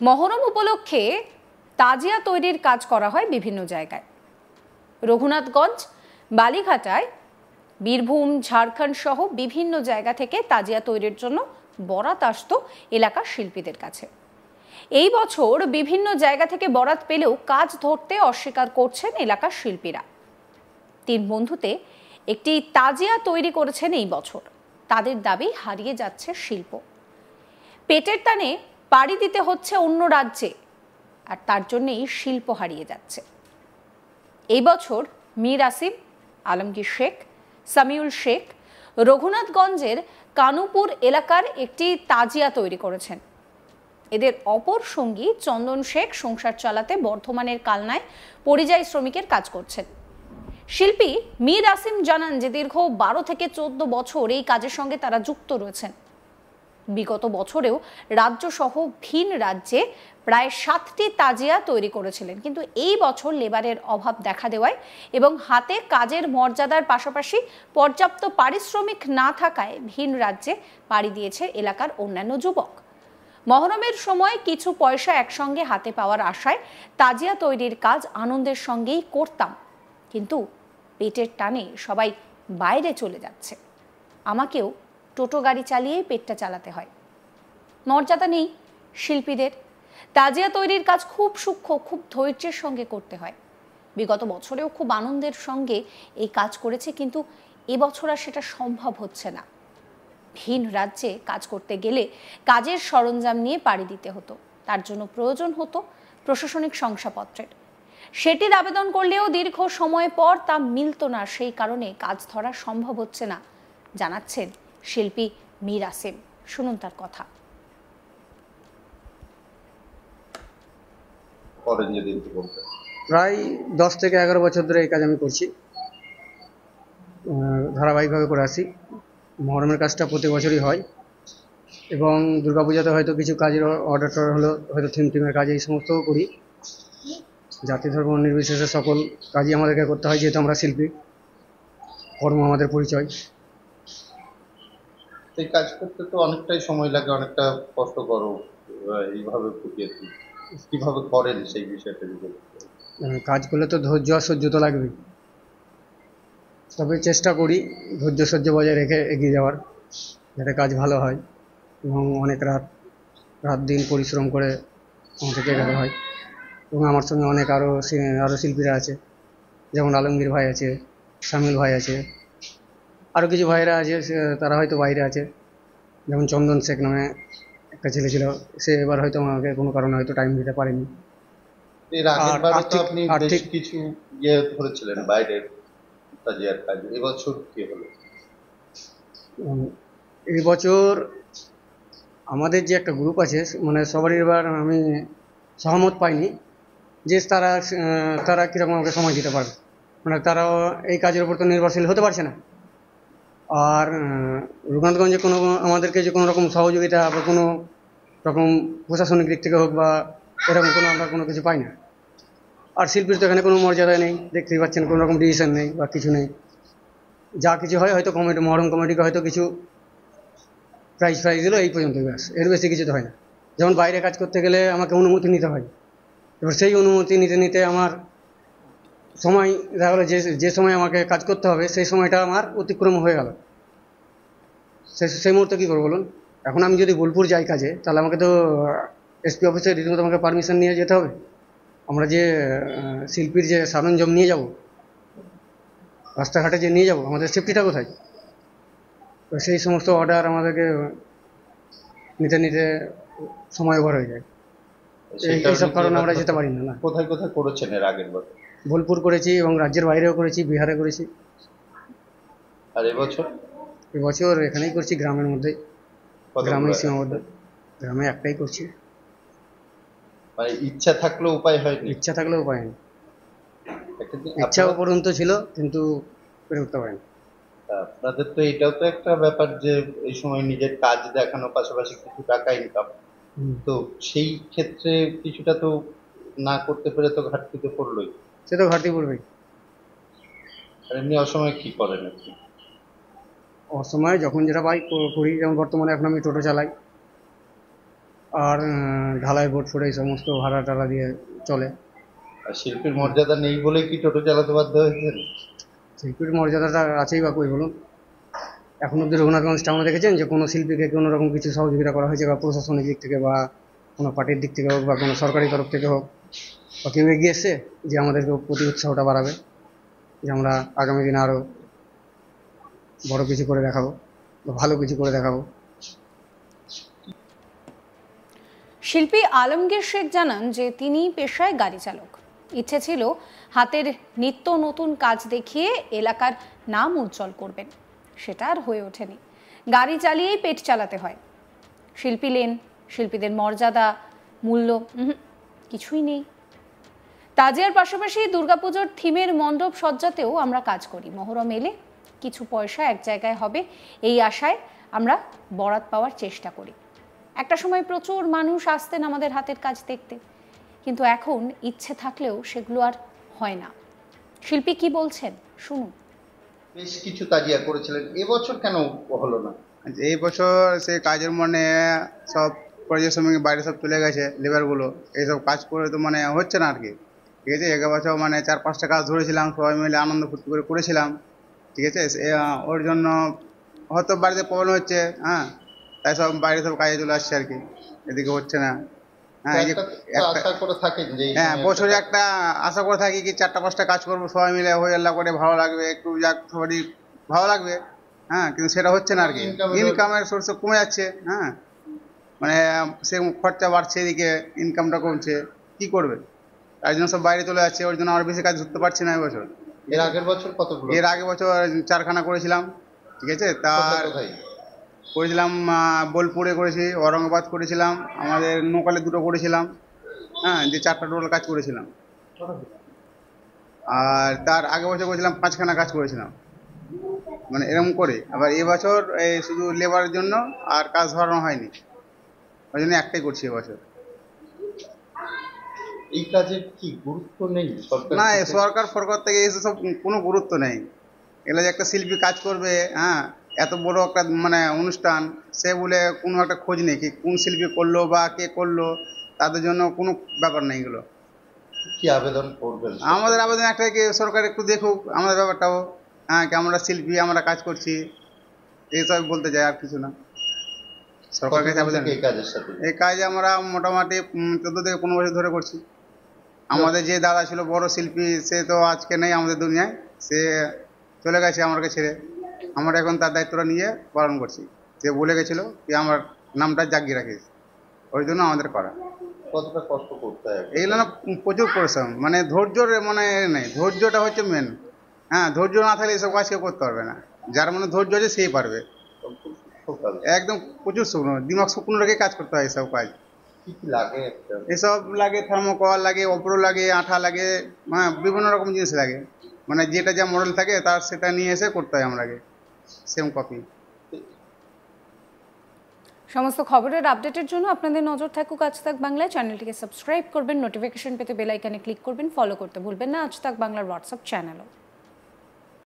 মহরম উপলক্ষে তাজিয়া তৈরির কাজ করা হয় বিভিন্ন জায়গায়। রঘুনাথগঞ্জ, বালিঘাটায়, বীরভূম, ঝাড়খণ্ড সহ বিভিন্ন জায়গা থেকে তাজিয়া তৈরির জন্য বরাত আসত এলাকার শিল্পীদের কাছে। এই বছর বিভিন্ন জায়গা থেকে বরাত পেলেও কাজ ধরতে অস্বীকার করছেন এলাকার শিল্পীরা। 3 বন্ধুতে একটি তাজিয়া তৈরি করেছেন এই বছর। তাদের দাবি হারিয়ে যাচ্ছে শিল্প। পেটের টানে পাড়ি দিতে হচ্ছে অন্য রাজ্যে, আর তার জন্যই শিল্প হারিয়ে যাচ্ছে। এই বছর মীর আসিম, আলমগীর শেখ, সামিউল শেখ রঘুনাথগঞ্জের কানুপুর এলাকার একটি তাজিয়া তৈরি করেছেন। এদের অপর সঙ্গী চন্দন শেখ সংসার চালাতে বর্ধমানের কালনায় পরিযায়ী শ্রমিকের কাজ করছেন। শিল্পী মীর আসিম জানান যে দীর্ঘ 12 থেকে 14 বছর এই কাজের সঙ্গে তারা যুক্ত রয়েছেন। বিগত বছরেও রাজ্য সহ ভিন রাজ্যে প্রায় 7টি তাজিয়া তৈরি করেছিলেন, কিন্তু এই বছর লেবারের অভাব দেখা দেওয়ায় এবং হাতে কাজের মর্যাদার পাশাপাশি পর্যাপ্ত পারিশ্রমিক না থাকায় ভিন রাজ্যে পাড়ি দিয়েছে এলাকার অন্যান্য যুবক। মহরমের সময় কিছু পয়সা একসঙ্গে হাতে পাওয়ার আশায় তাজিয়া তৈরির কাজ আনন্দের সঙ্গেই করতাম, কিন্তু পেটের টানে সবাই বাইরে চলে যাচ্ছে। আমাকেও টোটো গাড়ি চালিয়ে পেটটা চালাতে হয়। মর্যাদা নেই শিল্পীদের। তাজিয়া তৈরির কাজ খুব সূক্ষ্ম, খুব ধৈর্যের সঙ্গে করতে হয়। বিগত বছরেও খুব আনন্দের সঙ্গে এই কাজ করেছে, কিন্তু এবছর আর সেটা সম্ভব হচ্ছে না। ভিন রাজ্যে কাজ করতে গেলে কাজের সরঞ্জাম নিয়ে পাড়ি দিতে হতো, তার জন্য প্রয়োজন হতো প্রশাসনিক শংসাপত্রের। সেটির আবেদন করলেও দীর্ঘ সময় পর তা মিলত না, সেই কারণে কাজ ধরা সম্ভব হচ্ছে না, জানাচ্ছেন শিল্পী মীর আসিম। শুনুন তার কথা। প্রায় 10 থেকে 11 বছর ধরে এই কাজ আমি করছি, ধারাবাহিকভাবে করে আসি। মহরমের কাজটা প্রতি বছরই হয় এবং দুর্গাপূজাতে হয়তো কিছু কাজের অর্ডার হলো, হয়তো থিমের কাজ, এই সমস্তও করি। জাতি ধর্ম নির্বিশেষে সকল কাজই আমাদেরকে করতে হয়, যেহেতু আমরা শিল্পী, কর্ম আমাদের পরিচয়। এই কাজ করতে তো অনেকটাই সময় লাগে, অনেকটা কষ্টকর। এইভাবে কিভাবে করেন সেই বিষয়টা? কাজ করলে তো ধৈর্য আর সহ্য তো লাগবেই, তবে চেষ্টা করি ধৈর্য সহ্য বজায় রেখে এগিয়ে যাওয়ার, যাতে কাজ ভালো হয়। এবং অনেক রাত দিন পরিশ্রম করে আমাদেরকে এগাতে হয়। এবং আমার সঙ্গে অনেক আরও শিল্পীরা আছে, যেমন আলমগীর ভাই আছে, সামিল ভাই আছে, আরও কিছু ভাইরা আছে, তারা হয়তো বাইরে আছে। যেমন চন্দন শেখ নামে একটা ছেলে ছিল, সে এবার হয়তো আমাকে কোনো কারণে হয়তো টাইম দিতে পারেনি। আর্থিক কিছু ধরেছিলেন বাইরের তাজিয়ার কাজ, এবছর কি হলো? এই বছর আমাদের যে একটা গ্রুপ আছে, মানে সবারই এবার আমি সহমত পাইনি যে তারা কীরকম আমাকে সময় দিতে পারবে। মানে তারাও এই কাজের উপর তো নির্ভরশীল হতে পারছে না। আর রঘুনাথগঞ্জে আমাদেরকে যে কোনো রকম সহযোগিতা বা কোনো রকম প্রশাসনিক দিক থেকে হোক বা এরকম আমরা কোনো কিছু পাই না। আর শিল্পীর তো এখানে কোনো মর্যাদা নেই, দেখতেই পাচ্ছেন, কোনো রকম ডিসিশন নেই বা কিছু নেই। যা কিছু হয় হয়তো মহরম কমিটিকে হয়তো কিছু প্রাইজ দিল, এই পর্যন্তই ব্যাস, এর বেশি কিছু তো হয় না। যেমন বাইরে কাজ করতে গেলে আমাকে অনুমতি নিতে হয়, এবার সেই অনুমতি নিতে আমার সময় দেখা গেলো, যে সময় আমাকে কাজ করতে হবে সেই সময়টা আমার অতিক্রম হয়ে গেল। সেই মুহূর্তে কী করবো বলুন? এখন আমি যদি বোলপুর যাই কাজে, তাহলে আমাকে তো এসপি অফিসে রীতিমতো আমাকে পারমিশন নিয়ে যেতে হবে। আমরা যে শিল্পীর যে সরঞ্জাম নিয়ে যাব, রাস্তাঘাটে যে নিয়ে যাব, আমাদের সেফটিটা কোথায়? তো সেই সমস্ত অর্ডার আমাদেরকে নিতে সময় ওভার হয়ে যায়। এইসব কারণে আমরা যেতে পারি না। কোথায় কোথায় করেছেন এর আগের বছর? বোলপুর করেছি এবং রাজ্যের বাইরেও করেছি, বিহারে করেছি। আর এবছর এখানেই করছি, গ্রামের মধ্যে, গ্রামেই সীমাবদ্ধ। গ্রামে একটাই করছি। মানে ইচ্ছা থাকলেও উপায় হয়নি? ইচ্ছা থাকলেও উপায় নেই। ইচ্ছা পর্যন্ত ছিল, কিন্তু করে উঠতে পারেনি। আপনাদের তো এটাও তো একটা ব্যাপার যে এই সময় নিজের কাজ দেখানোর পাশাপাশি কিছু টাকা ইনকাম, তো সেই ক্ষেত্রে কিছুটা তো না করতে পেরে তো ঘাটতিতে পড়লোই। সে তো ঘাটতি পড়বেই। আর এমনি অসময়ে কি করেন আপনি? অসময়ে যখন যেটা পাই করি। যেমন বর্তমানে এখন আমি টোটো চালাই, আর ঢালাই বোর্ড ফোর্ড এই সমস্ত ভাড়া টাড়া দিয়ে চলে। আর শিল্পীর মর্যাদা নেই বলেই কি টোটো চালাতে বাধ্য হয়েছেন? শিল্পীর মর্যাদাটা আছেই বা কই বলুন। এখন অব্দি রঘুনাথগঞ্জ টাউনে দেখেছেন যে কোনো শিল্পীকে কোনো রকম কিছু সহযোগিতা করা হয়েছে, বা প্রশাসনিক দিক থেকে বা কোনো পার্টির দিক থেকে হোক বা কোনো সরকারি তরফ থেকে হোক, বা কেউ এগিয়ে এসছে যে আমাদেরকে প্রতি উৎসাহটা বাড়াবে, যে আমরা আগামী দিনে আরও বড় কিছু করে দেখাবো বা ভালো কিছু করে দেখাবো। শিল্পী আলমগীর শেখ জানান যে তিনি পেশায় গাড়ি চালক। ইচ্ছে ছিল হাতের নিত্য নতুন কাজ দেখিয়ে এলাকার নাম উজ্জ্বল করবেন, সেটা আর হয়ে ওঠেনি। গাড়ি চালিয়েই পেট চালাতে হয়। শিল্পী লেন, শিল্পীদের মর্যাদা, মূল্য কিছুই নেই। তাজিয়ার পাশাপাশি দুর্গাপুজোর থিমের মণ্ডপ সজ্জাতেও আমরা কাজ করি। মহরম এলে কিছু পয়সা এক জায়গায় হবে, এই আশায় আমরা বরাত পাওয়ার চেষ্টা করি। একটা সময় প্রচুর মানুষ আসতেন আমাদের হাতের কাজ দেখতে, কিন্তু এখন ইচ্ছে থাকলেও সেগুলো আর হয় না। শিল্পী কি বলছেন শুনুন। বেশ কিছু তাজিয়া করেছিলেন, এবছর কেন হলো না? এই বছর সে কাজের মানে সব পরিযায়ী শ্রমিক বাইরে সব চলে গেছে, লেবারগুলো এইসব কাজ করে তো মানে হচ্ছে না আর কি। ঠিক আছে, এক বছর মানে 4-5টা কাজ ধরেছিলাম, সবাই মিলে আনন্দ ফুর্তি করে করেছিলাম। ঠিক আছে, ওর জন্য হয়তো বাড়িতে প্রবলেম হচ্ছে, হ্যাঁ, তাই সব বাইরে সব কাজে চলে আসছে আর কি, এদিকে হচ্ছে না। হ্যাঁ, আশা করে থাকেন যে হ্যাঁ বছরে একটা আশা করে থাকি কি 4টা-5টা কাজ করবো সবাই মিলে, হয়ে আল্লাহ করে ভালো লাগবে, একটু যাক সবারই ভালো লাগবে। হ্যাঁ, কিন্তু সেটা হচ্ছে না আর কি, ইনকামের সোর্স কমে যাচ্ছে। হ্যাঁ, মানে সে খরচা বাড়ছে, এদিকে ইনকামটা কমছে, কি করবে? তাই জন্য সব বাইরে চলে যাচ্ছে, ওর জন্য আর বেশি কাজ ধরতে পারছি না এবছর। এর আগের বছর কতগুলো? এর আগের বছর 4খানা করেছিলাম। ঠিক আছে, তার করেছিলাম বোলপুরে করেছি, ঔরঙ্গাবাদ করেছিলাম, আমাদের নোকালে 2টো করেছিলাম। হ্যাঁ, যে 4টা টোটাল কাজ করেছিলাম। আর তার আগের বছর করেছিলাম 5খানা কাজ করেছিলাম, মানে এরকম করে। আবার এবছর এই শুধু লেবারের জন্য আর কাজ ধরানো হয়নি, ওই জন্য একটাই করছি এবছর। এই কাজের কি গুরুত্ব নেই না, সরকার ফরকার থেকে এসব কোনো গুরুত্ব নেই। এগুলো যে একটা শিল্পী কাজ করবে, হ্যাঁ, এত বড় একটা মানে অনুষ্ঠান, সে বলে কোনো একটা খোঁজ নেই কি কোন শিল্পী করলো বা কে করলো, তাদের জন্য কোনো ব্যাপার নেই। এগুলো কি আবেদন করবেন? আমাদের আবেদন একটাই কি সরকার একটু দেখুক আমাদের ব্যাপারটাও, হ্যাঁ, কি আমরা শিল্পী, আমরা কাজ করছি, এইসব বলতে চাই, আর কিছু না। সরকার কাছে আবেদন। এই কাজ আমরা মোটামুটি 14 থেকে 15 বছর ধরে করছি। আমাদের যে দাদা ছিল বড় শিল্পী, সে তো আজকে নেই আমাদের দুনিয়ায়, সে চলে গেছে আমাকে ছেড়ে। আমরা এখন তার দায়িত্বটা নিয়ে পালন করছি। সে বলে গেছিল যে আমার নামটা জাগিয়ে রাখিস, ওই জন্য আমাদের করা। কতটা কষ্ট করতে হয় এগুলো না প্রচুর পরিশ্রম, মানে ধৈর্যর মানে নেই, ধৈর্যটা হচ্ছে মেন। হ্যাঁ, ধৈর্য না থাকলে এসব কাজ কেউ করতে পারবে না। যার মনে ধৈর্য আছে সেই পারবে। একদম প্রচুর শুকনো, দিমাগ শুকনো রেখে কাজ করতে হয় এসব কাজ। কি কি লাগে? এসব লাগে থার্মোকল লাগে, অপরো লাগে, আঠা লাগে, হ্যাঁ, বিভিন্ন রকম জিনিস লাগে। মানে যেটা যা মডেল থাকে তার সেটা নিয়ে এসে করতে হয় আমরাকে, সেম কপি। সমস্ত খবরের আপডেটের জন্য আপনাদের নজর থাকুক আজ তাক বাংলায়। চ্যানেলটিকে সাবস্ক্রাইব করবেন, নোটিফিকেশন পেতে বেল আইকনে ক্লিক করবেন, ফলো করতে ভুলবেন না আজ তাক বাংলার হোয়াটসঅ্যাপ চ্যানেলও।